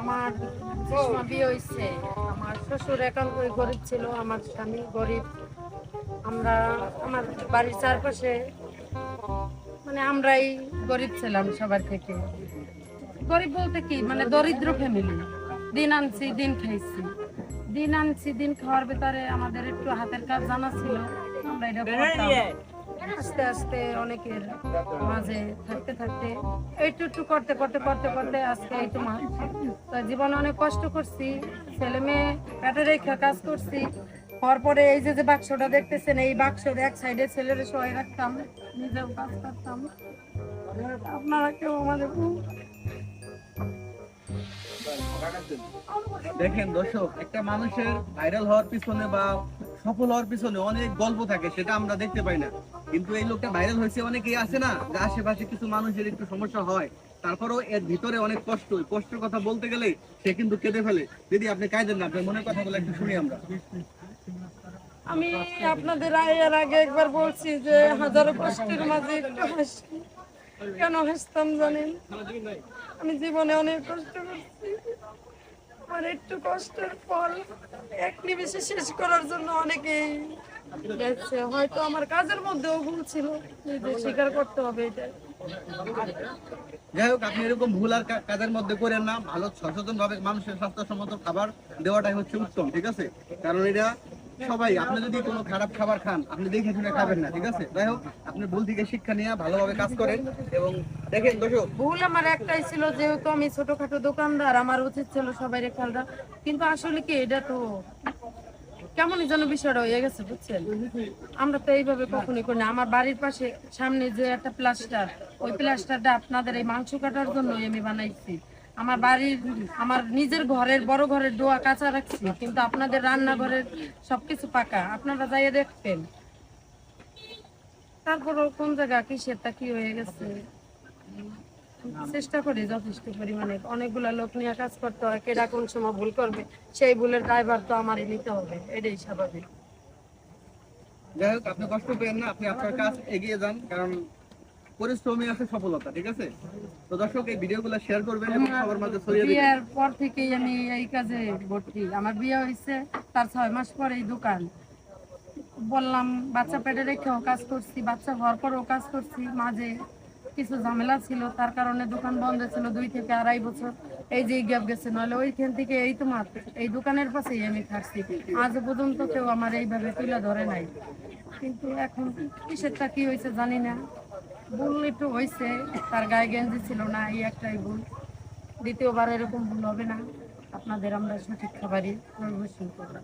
আমার বিয়ে হয়েছে, আমার শ্বশুর একান্তই গরিব ছিল, আমার স্বামী গরিব। আমরা আমার বাড়ির চারপাশে মানে আমরাই গরিব ছিলাম সবার থেকে। গরিব বলতে কি মানে দরিদ্র ফ্যামিলি। দিন আনছি দিন খাইছি, দিন আনছি দিন খাওয়ার ভেতরে আমাদের একটু হাতের কাজ জানা ছিল, আমরা এটা করতাম। আস্তে আস্তে অনেকের মাঝে থাকতে থাকতে একটু একটু করতে করতে করতে করতে আজকে এই তোমার তো জীবনে অনেক কষ্ট করছি, ছেলে মেয়ে পেটে রেখে কাজ করছি। পরে এই যে যে বাক্সটা দেখতেছেন, এই বাক্সের এক সাইডে ছেলের সবাই রাখতাম, নিজেও কাজ করতাম। আপনারা কেউ আমাদের দেখেন দর্শক, একটা মানুষের ভাইরাল হওয়ার পিছনে বা সফল হওয়ার পিছনে অনেক গল্প থাকে, সেটা আমরা দেখতে পাই না। কিন্তু এই লোকটা ভাইরাল হয়েছে, অনেকেই আছে না যে আশেপাশে কিছু মানুষের একটু সমস্যা হয়, তারপরেও এর ভিতরে অনেক কষ্ট, কষ্টের কথা বলতে গেলে সে কিন্তু কেঁদে ফেলে। যদি আপনি কাঁদেন না, আপনার মনের কথাগুলো একটু শুনি আমরা। আমি আপনাদের এর আগে একবার বলছি যে হাজারো কষ্টের মাঝে একটু হাসি। কেন হাসতাম জানেন? আমি জীবনে অনেক কষ্ট করছি, আর একটু কষ্টের ফল এক নিমেষে শেষ করার জন্য অনেকেই গেছে। হয়তো আমার কাজের মধ্যেও ভুল ছিল, নিজে স্বীকার করতে হবে এটা। যাই হোক, আপনি এরকম ভুল আর কাজের মধ্যে করেন না। ভালো সচেতন ভাবে মানুষের স্বাস্থ্যসম্মত খাবার দেওয়াটাই হচ্ছে উত্তম, ঠিক আছে? কারণ এটা সবাই, আপনি যদি কোনো খারাপ খাবার খান, আপনি দেখে শুনে খাবেন না, ঠিক আছে? যাই হোক, আপনি ভুল থেকে শিক্ষা নিয়ে ভালোভাবে কাজ করেন। এবং দেখেন দর্শক, ভুল আমার একটাই ছিল, যেহেতু আমি ছোটখাটো দোকানদার, আমার উচিত ছিল সবাই খেয়াল রাখা। কিন্তু আসলে কি এটা তো কেমনই যেন বিষয়টা হয়ে গেছে, বুঝছেন? আমরা তো এইভাবে কখনই করি না। আমার বাড়ির পাশে সামনে যে একটা প্লাস্টার, ওই প্লাস্টারটা আপনাদের এই মাংস কাটার জন্যই আমি বানাইছি। আমার বাড়ির আমার নিজের ঘরের বড় ঘরের ডোয়া কাঁচা রাখছি, কিন্তু আপনাদের রান্নাঘরের সবকিছু পাকা, আপনারা যাইয়ে দেখবেন। তারপরও কোন জায়গা কিসেরটা কি হয়ে গেছে, চেষ্টা করি যথেষ্ট পরিমাণে। অনেকগুলা লোক নিয়ে কাজ করতে হয়, কেডা কোন সময় ভুল করবে সেই ভুলের দায়ভার তো আমারই নিতে হবে, এটাই স্বাভাবিক। যাই হোক, আপনি কষ্ট পেয়েন না, আপনি আপনার কাজ এগিয়ে যান, কারণ পরিশ্রমই আছে সফলতা, ঠিক আছে? তো দর্শক, এই ভিডিওগুলো শেয়ার করবেন এবং সবার মাঝে ছড়িয়ে দিবেন। বিয়ের পর থেকেই আমি এই কাজে ভর্তি। আমার বিয়ে হয়েছে, তার 6 মাস পরে এই দোকান বললাম। বাচ্চা পেটে রেখেও কাজ করছি, বাচ্চা হওয়ার পরেও কাজ করছি। মাঝে কিছু ঝামেলা ছিল, তার কারণে দোকান বন্ধ ছিল 2 থেকে 2.5 বছর। এই যে গ্যাপ গেছে, নাহলে ওইখান থেকে এই তোমার এই দোকানের পাশেই আমি থাকছি। আজ পর্যন্ত কেউ আমার এইভাবে তুলে ধরে নাই। কিন্তু এখন কিসেরটা কি হয়েছে জানি না, ভুল একটু হয়েছে, তার গায়ে গেঞ্জি ছিল না, এই একটাই ভুল। দ্বিতীয়বার এরকম ভুল হবে না। আপনাদের আমরা সঠিক খাবারই পরিবেশন করব।